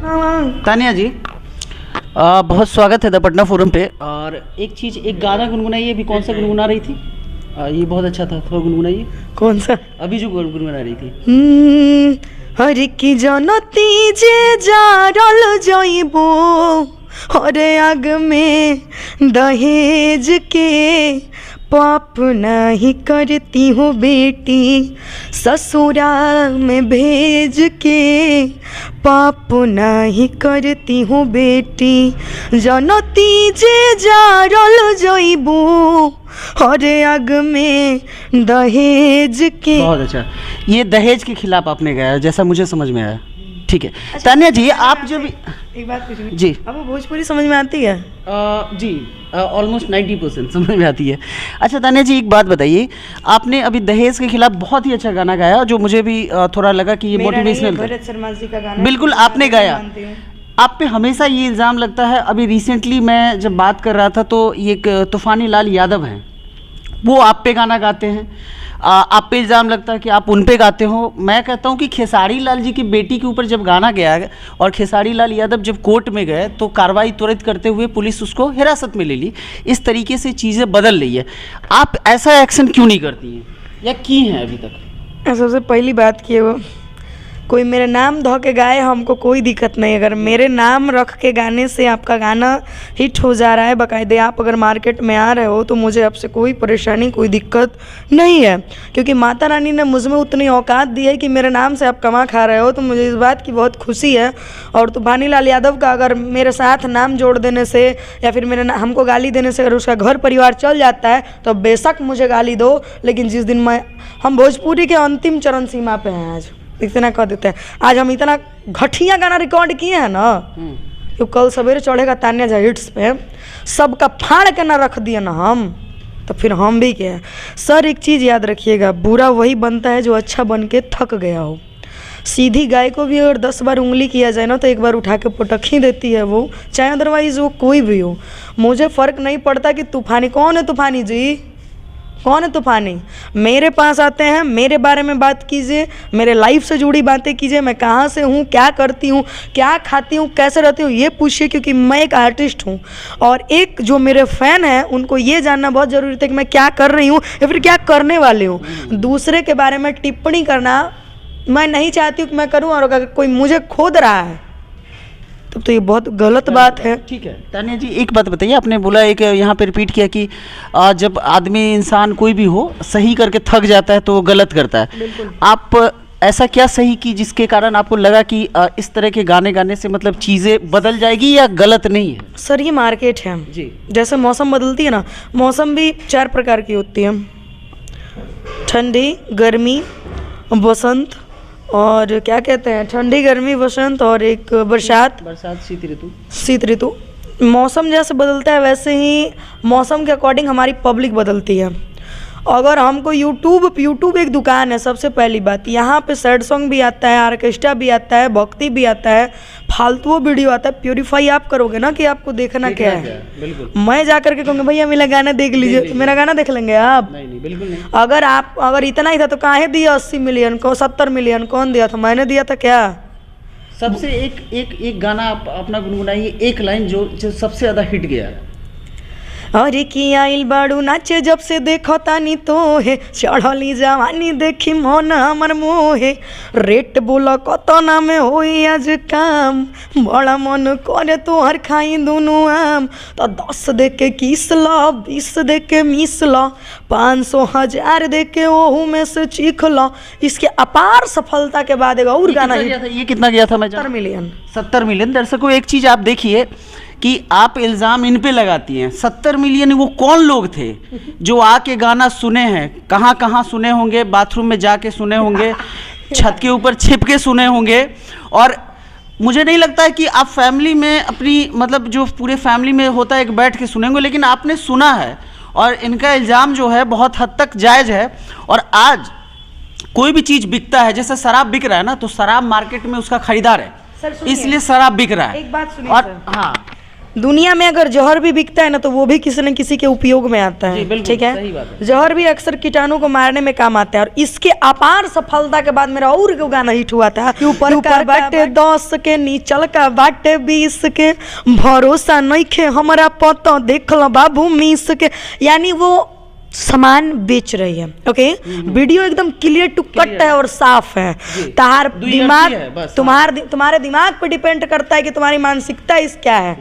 तानिया जी, बहुत स्वागत है द पटना फोरम पे। और एक चीज़, एक गाना गुनगुनाइए। अभी कौन सा गुनगुना रही थी? ये बहुत अच्छा था, थोड़ा गुनगुनाइए। कौन सा? अभी जो गुनगुना रही थी। हर की जनती जे जारल जइबो हरे आग में दहेज के पाप नहीं करती हूँ बेटी ससुराल में भेज के पाप नहीं करती हूँ बेटी जनती जे जारल जइबो हरे आग में दहेज के। बहुत अच्छा। ये दहेज के खिलाफ आपने गाया जैसा मुझे समझ में आया। ठीक है। अच्छा, तानिया जी, आप जो भी एक बात पूछनी जी, आपको भोजपुरी समझ में आती है? जी, ऑलमोस्ट 90% समझ में आती है। अच्छा तानिया जी, एक बात बताइए, आपने अभी दहेज के खिलाफ बहुत ही अच्छा गाना गाया जो मुझे भी थोड़ा लगा कि ये मोटिवेशनल था। भरत शर्मा जी का गाना बिल्कुल आपने गाया। आप पे हमेशा ये इल्ज़ाम लगता है। अभी रिसेंटली मैं जब बात कर रहा था तो ये एक तूफानी लाल यादव हैं, वो आप पे गाना गाते हैं। आप पे इल्ज़ाम लगता है कि आप उन पे गाते हो। मैं कहता हूँ कि खेसारी लाल जी की बेटी के ऊपर जब गाना गया और खेसारी लाल यादव जब कोर्ट में गए तो कार्रवाई त्वरित करते हुए पुलिस उसको हिरासत में ले ली। इस तरीके से चीज़ें बदल रही है। आप ऐसा एक्शन क्यों नहीं करती हैं या की हैं अभी तक? सबसे पहली बात की है, वो कोई मेरे नाम धो के गाए हमको कोई दिक्कत नहीं। अगर मेरे नाम रख के गाने से आपका गाना हिट हो जा रहा है बाकायदे, आप अगर मार्केट में आ रहे हो तो मुझे आपसे कोई परेशानी कोई दिक्कत नहीं है, क्योंकि माता रानी ने मुझ में उतनी औकात दी है कि मेरे नाम से आप कमा खा रहे हो। तो मुझे इस बात की बहुत खुशी है। और तूफानी लाल यादव का अगर मेरे साथ नाम जोड़ देने से या फिर हमको गाली देने से अगर उसका घर परिवार चल जाता है तो बेशक मुझे गाली दो, लेकिन जिस दिन हम भोजपुरी के अंतिम चरण सीमा पे हैं, आज इतना कह देते हैं, आज हम इतना घटिया गाना रिकॉर्ड किए हैं ना कि कल सवेरे चढ़ेगा तान्या जी हिट्स पे, सबका फाड़ के ना रख दिया ना हम, तो फिर हम भी क्या है। सर एक चीज़ याद रखिएगा, बुरा वही बनता है जो अच्छा बन के थक गया हो। सीधी गाय को भी अगर 10 बार उंगली किया जाए ना तो एक बार उठा के पटक ही देती है वो, चाहे अदरवाइज़ वो कोई भी हो। मुझे फ़र्क नहीं पड़ता कि तूफानी कौन है। तूफानी जी कौन है? तूफानी मेरे पास आते हैं, मेरे बारे में बात कीजिए, मेरे लाइफ से जुड़ी बातें कीजिए, मैं कहाँ से हूँ, क्या करती हूँ, क्या खाती हूँ, कैसे रहती हूँ, ये पूछिए, क्योंकि मैं एक आर्टिस्ट हूँ। और एक जो मेरे फ़ैन हैं उनको ये जानना बहुत ज़रूरी था कि मैं क्या कर रही हूँ या फिर क्या करने वाली हूँ। दूसरे के बारे में टिप्पणी करना मैं नहीं चाहती हूँ कि मैं करूँ, और अगर कोई मुझे खोद रहा है तब तो ये बहुत गलत बात है। ठीक है। तानिया जी, एक बात बताइए, आपने बोला एक यहाँ पे रिपीट किया कि जब आदमी इंसान कोई भी हो सही करके थक जाता है तो वो गलत करता है। बिल्कुल। आप ऐसा क्या सही की जिसके कारण आपको लगा कि इस तरह के गाने गाने से मतलब चीज़ें बदल जाएगी या गलत नहीं है? सर ये मार्केट है जी। जैसे मौसम बदलती है ना, मौसम भी 4 प्रकार की होती है, ठंडी, गर्मी, बसंत, और क्या कहते हैं, ठंडी, गर्मी, बसंत, और एक बरसात, शीत ऋतु। मौसम जैसे बदलता है वैसे ही मौसम के अकॉर्डिंग हमारी पब्लिक बदलती है। अगर हमको यूट्यूब एक दुकान है, सबसे पहली बात यहाँ पे सैड सॉन्ग भी आता है, ऑर्केस्ट्रा भी आता है, भक्ति भी आता है, फालतू वीडियो आता है। प्योरीफाई आप करोगे ना कि आपको देखना क्या है। बिल्कुल। मैं जा करके कहूँगा भैया मेरा गाना देख लीजिए, तो मेरा गाना देख लेंगे आप? नहीं, बिल्कुल नहीं। अगर इतना ही था तो काहे दिया 80 मिलियन को, 70 मिलियन कौन दिया था? मैंने दिया था क्या? सबसे एक गाना आप अपना गुनगुनाइए, एक लाइन जो सबसे ज़्यादा हिट गया है। अरे की आइल बाड़ू नाचे जब से देखो तानी तो है, चढ़ली जवानी देखी मन हमर मोहे, रेट बोला कत ना में होई आज काम, बड़ा मन करे तो हर खाई दोनों आम, तो 10 दे के किस ला, 20 दे के मिस ला, 500 1000 दे के ओहू में से चीख ला। इसके अपार सफलता के बाद एक और गाना ये कितना गया था? मैं 70 मिलियन। दर्शकों एक चीज़ आप देखिए कि आप इल्ज़ाम इन पे लगाती हैं। 70 मिलियन वो कौन लोग थे जो आके गाना सुने हैं? कहाँ कहाँ सुने होंगे? बाथरूम में जाके सुने होंगे, छत के ऊपर छिप के सुने होंगे। और मुझे नहीं लगता है कि आप फैमिली में अपनी मतलब जो पूरे फैमिली में होता है एक बैठ के सुनेंगे, लेकिन आपने सुना है। और इनका इल्ज़ाम जो है बहुत हद तक जायज़ है। और आज कोई भी चीज़ बिकता है, जैसे शराब बिक रहा है ना, तो शराब मार्केट में उसका खरीदार है, इसलिए शराब बिक रहा है। एक बात सुनिए और हाँ, दुनिया में अगर जहर भी बिकता है ना तो वो भी किसी न किसी के उपयोग में आता जी, है, बिल्कुल, ठीक सही है। बात है। जहर भी अक्सर कीटाणु को मारने में काम आता है। और इसके अपार सफलता के बाद मेरा और एगो गाना हिट हुआ था, ऊपर का बाटे 10 के, नीचल का बाटे 20 के, भरोसा नहीं खे हमारा पता देख लो बाबू मीस के। यानी वो सामान बेच रही है, ओके। वीडियो एकदम क्लियर टू कट है और साफ है। तार दिमाग तुम्हारे दिमाग पे डिपेंड करता है कि तुम्हारी मानसिकता इस क्या है।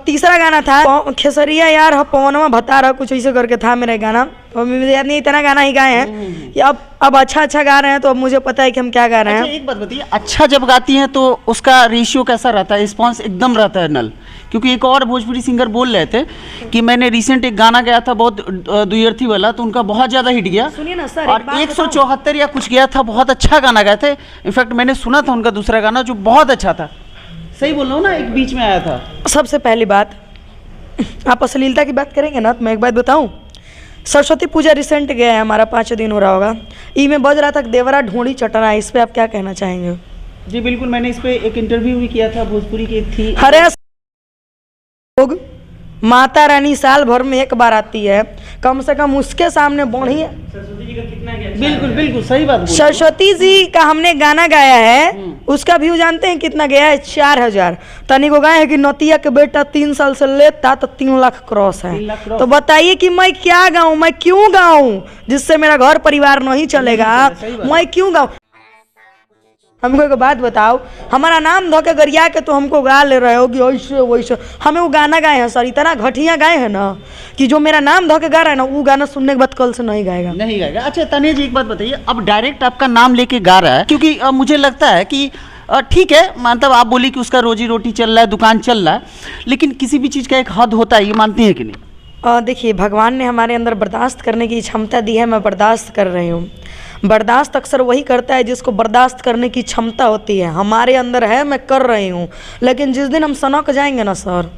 तीसरा गाना था खेसरिया यार ह पवनवा भता रहा, कुछ ऐसे करके था मेरा गाना, और मुझे याद नहीं, इतना गाना ही गाए हैं कि अब अच्छा गा रहे हैं तो अब मुझे पता है कि हम क्या गा रहे हैं। अच्छा, एक बात बताइए, अच्छा जब गाती हैं तो उसका रेशियो कैसा रहता है, रिस्पॉन्स एकदम रहता है नल? क्योंकि एक और भोजपुरी सिंगर बोल रहे थे कि मैंने रिसेंट एक गाना गाया था बहुत द्विअर्थी वाला, तो उनका बहुत ज़्यादा हिट गया। सुनिए ना सर, और 174 या कुछ गया था, बहुत अच्छा गाना गाए थे। इनफैक्ट मैंने सुना था उनका दूसरा गाना जो बहुत अच्छा था। सही बोल रहा हूँ ना, एक बीच में आया था। सबसे पहली बात, आप अश्लीलता की बात करेंगे ना तो मैं एक बात बताऊं, सरस्वती पूजा रिसेंट गया है हमारा, 5 दिन हो रहा होगा, ई में बज रहा था देवरा ढोंडी चटना, इस पे आप क्या कहना चाहेंगे? जी बिल्कुल, मैंने इस पे एक इंटरव्यू भी किया था, भोजपुरी की थी। हरे लोग माता रानी साल भर में एक बार आती है, कम से कम उसके सामने बढ़िया। बिल्कुल बिल्कुल सही बात। सरस्वती जी का हमने गाना गाया है, उसका व्यू जानते हैं कितना गया है? 4000। तनी को गाए है कि नतिया के बेटा 3 साल से लेता तो 3 लाख क्रॉस है। तो बताइए कि मैं क्या गाऊं, मैं क्यों गाऊं जिससे मेरा घर परिवार नहीं चलेगा, मैं क्यों गाऊं? हमको एक बात बताओ, हमारा नाम धो के गरिया के तो हमको गा ले रहे हो कि ऐसे वैसे। हमें वो गाना गाए हैं सर, इतना घटिया गाए हैं ना कि जो मेरा नाम धो के गा रहा है ना, वो गाना सुनने के बाद कल से नहीं गाएगा। अच्छा तानिया जी, एक बात बताइए, अब डायरेक्ट आपका नाम लेके गा रहा है, क्योंकि मुझे लगता है कि ठीक है, मतलब आप बोली कि उसका रोजी रोटी चल रहा है, दुकान चल रहा है, लेकिन किसी भी चीज़ का एक हद होता है, ये मानती है कि नहीं? देखिए, भगवान ने हमारे अंदर बर्दाश्त करने की क्षमता दी है, मैं बर्दाश्त कर रही हूँ। बर्दाश्त अक्सर वही करता है जिसको बर्दाश्त करने की क्षमता होती है, हमारे अंदर है, मैं कर रही हूँ। लेकिन जिस दिन हम सनक जाएंगे ना सर,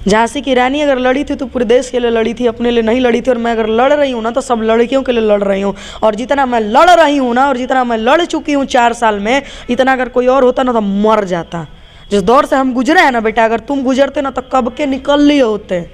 झांसी की रानी अगर लड़ी थी तो पूरे देश के लिए लड़ी थी, अपने लिए नहीं लड़ी थी। और मैं अगर लड़ रही हूँ ना तो सब लड़कियों के लिए लड़ रही हूँ। और जितना मैं लड़ रही हूँ ना, और जितना मैं लड़ चुकी हूँ 4 साल में, इतना अगर कोई और होता ना तो मर जाता। जिस दौर से हम गुजरे हैं ना बेटा, अगर तुम गुजरते ना तो कब के निकल लिए होते।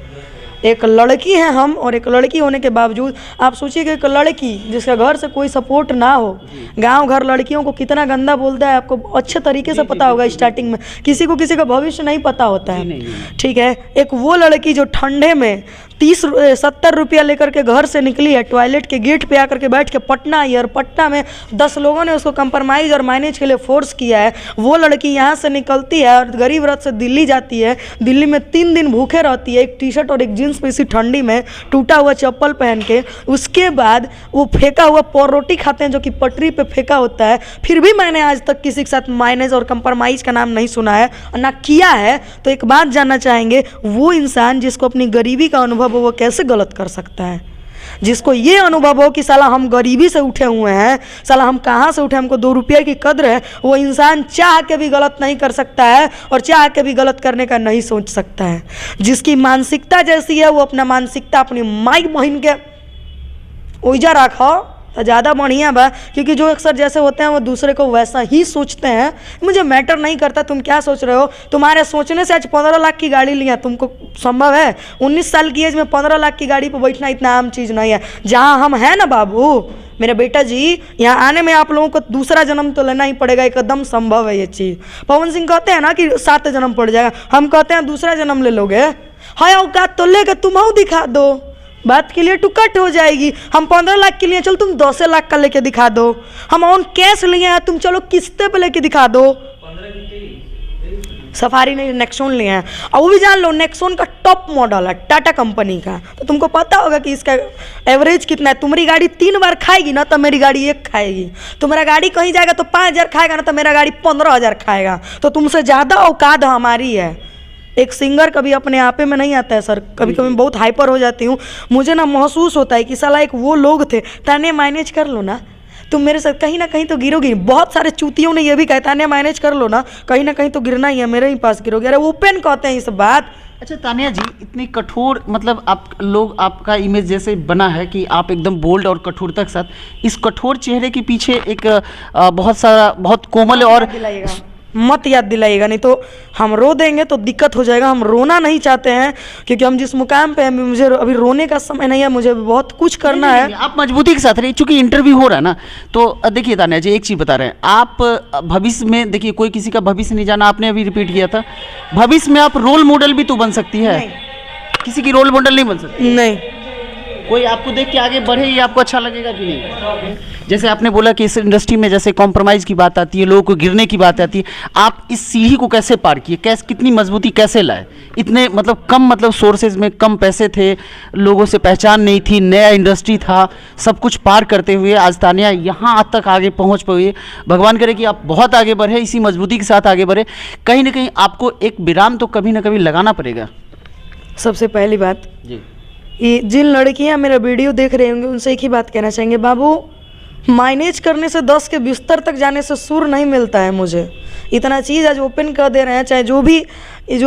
एक लड़की है हम, और एक लड़की होने के बावजूद आप सोचिए कि एक लड़की जिसका घर से कोई सपोर्ट ना हो, गांव घर लड़कियों को कितना गंदा बोलता है, आपको अच्छे तरीके से पता होगा। स्टार्टिंग में किसी का भविष्य नहीं पता होता है, ठीक है। एक वो लड़की जो ठंडे में 70 रुपया लेकर के घर से निकली है, टॉयलेट के गेट पे आकर के बैठ के पटना आई, और पटना में 10 लोगों ने उसको कंप्रोमाइज़ और मैनेज के लिए फोर्स किया है। वो लड़की यहाँ से निकलती है और गरीब रथ से दिल्ली जाती है, दिल्ली में 3 दिन भूखे रहती है, एक टी शर्ट और एक जीन्स पे इसी ठंडी में, टूटा हुआ चप्पल पहन के। उसके बाद वो फेंका हुआ पर रोटी खाते हैं जो कि पटरी पे फेंका होता है। फिर भी मैंने आज तक किसी के साथ माइनेज और कंप्रोमाइज़ का नाम नहीं सुना है और ना किया है। तो एक बात जानना चाहेंगे, वो इंसान जिसको अपनी गरीबी का अनुभव हो, वो कैसे गलत कर सकता है? जिसको ये अनुभव हो कि साला हम गरीबी से उठे हुए हैं, साला हम कहाँ से उठे, हमको 2 रुपये की कद्र है, वो इंसान चाह के भी गलत नहीं कर सकता है और चाह के भी गलत करने का नहीं सोच सकता है। जिसकी मानसिकता जैसी है, वो अपना मानसिकता अपनी माई बहन के ओइजा रखो तो ज़्यादा बढ़िया बा। क्योंकि जो अक्सर जैसे होते हैं वो दूसरे को वैसा ही सोचते हैं। मुझे मैटर नहीं करता तुम क्या सोच रहे हो, तुम्हारे सोचने से आज 15 लाख की गाड़ी लिया, तुमको संभव है? 19 साल की एज में 15 लाख की गाड़ी पर बैठना इतना आम चीज़ नहीं है। जहाँ हम हैं ना बाबू, मेरे बेटा जी, यहाँ आने में आप लोगों को दूसरा जन्म तो लेना ही पड़ेगा, एकदम संभव है ये चीज़। पवन सिंह कहते हैं ना कि 7 जन्म पड़ जाएगा, हम कहते हैं दूसरा जन्म ले लोगे। हाय औकात तो लेकर तुम दिखा दो, बात के लिए टुकट हो जाएगी। हम 15 लाख के लिए, चलो तुम 10 लाख का लेके दिखा दो। हम ऑन कैश लिए हैं, तुम चलो किस्ते पे लेके दिखा दो। सफारी नहीं, नेक्सॉन लिए हैं, और वो भी जान लो नेक्सॉन का टॉप मॉडल है, टाटा कंपनी का। तो तुमको पता होगा कि इसका एवरेज कितना है। तुम्हारी गाड़ी 3 बार खाएगी ना तो मेरी गाड़ी 1 खाएगी। तुम्हारा गाड़ी कहीं जाएगा तो 5000 खाएगा ना तो मेरा गाड़ी 15000 खाएगा। तो तुमसे ज़्यादा औकात हमारी है। एक सिंगर कभी अपने आपे में नहीं आता है सर, कभी कभी बहुत हाइपर हो जाती हूँ। मुझे ना महसूस होता है कि साला एक वो लोग थे, ताने मैनेज कर लो ना, तुम मेरे साथ कहीं ना कहीं तो गिरोगी। बहुत सारे चूतियों ने ये भी कहा, ताने मैनेज कर लो ना, कहीं ना कहीं तो गिरना ही है, मेरे ही पास गिरोगे। अरे ओपन कहते हैं इस बात। अच्छा तानिया जी, इतनी कठोर, मतलब आप लोग, आपका इमेज जैसे बना है कि आप एकदम बोल्ड और कठोरता के साथ, इस कठोर चेहरे के पीछे एक बहुत सारा, बहुत कोमल और मत याद दिलाइएगा, नहीं तो हम रो देंगे तो दिक्कत हो जाएगा। हम रोना नहीं चाहते हैं क्योंकि हम जिस मुकाम पे हैं, मुझे अभी रोने का समय नहीं है, मुझे बहुत कुछ करना है। आप मजबूती के साथ रहिए, चूंकि इंटरव्यू हो रहा है ना। तो देखिए तान्या जी, एक चीज़ बता रहे हैं आप, भविष्य में देखिए कोई किसी का भविष्य नहीं जाना, आपने अभी रिपीट किया था, भविष्य में आप रोल मॉडल भी तो बन सकती है। किसी की रोल मॉडल नहीं बन सकती। नहीं, कोई आपको देख के आगे बढ़े, ये आपको अच्छा लगेगा कि नहीं? जैसे आपने बोला कि इस इंडस्ट्री में जैसे कॉम्प्रोमाइज़ की बात आती है, लोगों को गिरने की बात आती है, आप इस सीढ़ी को कैसे पार किए, कैसे, कितनी मजबूती कैसे लाए? इतने मतलब कम, मतलब सोर्सेज में कम पैसे थे, लोगों से पहचान नहीं थी, नया इंडस्ट्री था, सब कुछ पार करते हुए आज तान्या यहाँ तक आगे पहुँच पाई। भगवान करे कि आप बहुत आगे बढ़े, इसी मजबूती के साथ आगे बढ़े। कहीं ना कहीं आपको एक विराम तो कभी ना कभी लगाना पड़ेगा। सबसे पहली बात जी, ये जिन लड़कियां मेरा वीडियो देख रहे होंगे उनसे एक ही बात कहना चाहेंगे, बाबू मैनेज करने से 10 के बिस्तर तक जाने से सुर नहीं मिलता है। मुझे इतना चीज़ आज ओपन कर दे रहे हैं, चाहे जो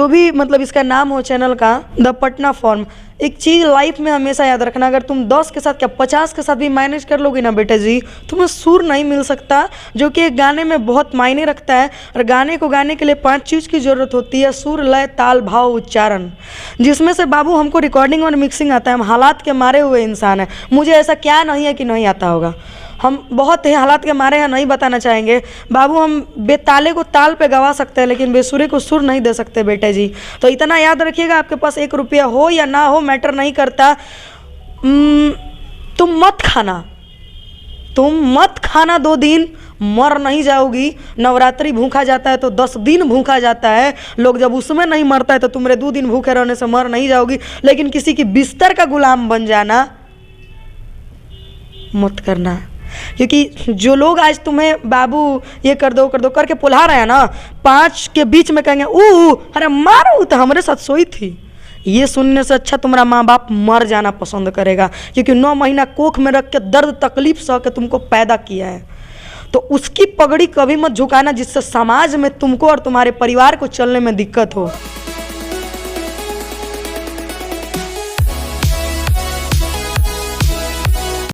भी मतलब इसका नाम हो चैनल का, द पटना फॉर्म। एक चीज़ लाइफ में हमेशा याद रखना, अगर तुम 10 के साथ क्या 50 के साथ भी मैनेज कर लोगे ना बेटे जी, तुम्हें सुर नहीं मिल सकता, जो कि एक गाने में बहुत मायने रखता है। और गाने को गाने के लिए 5 चीज़ की ज़रूरत होती है: सुर, लय, ताल, भाव, उच्चारण, जिसमें से बाबू हमको रिकॉर्डिंग और मिक्सिंग आता है। हम हालात के मारे हुए इंसान हैं, मुझे ऐसा क्या नहीं है कि नहीं आता होगा। हम बहुत ही हालात के मारे हैं, नहीं बताना चाहेंगे बाबू। हम बेताले को ताल पे गवा सकते हैं लेकिन बेसुरे को सुर नहीं दे सकते बेटे जी। तो इतना याद रखिएगा, आपके पास 1 रुपया हो या ना हो मैटर नहीं करता। तुम मत खाना 2 दिन, मर नहीं जाओगी। नवरात्रि भूखा जाता है तो 10 दिन भूखा जाता है, लोग जब उसमें नहीं मरता है तो तुम्हारे 2 दिन भूखे रहने से मर नहीं जाओगी। लेकिन किसी की बिस्तर का गुलाम बन जाना मत करना, क्योंकि जो लोग आज तुम्हें बाबू ये कर दो करके पुल्हा रहे हैं ना, 5 के बीच में कहेंगे अरे मारो तो हमारे साथ सोई थी। ये सुनने से अच्छा तुम्हारा माँ बाप मर जाना पसंद करेगा, क्योंकि 9 महीना कोख में रख के दर्द तकलीफ सह के तुमको पैदा किया है। तो उसकी पगड़ी कभी मत झुकाना जिससे समाज में तुमको और तुम्हारे परिवार को चलने में दिक्कत हो।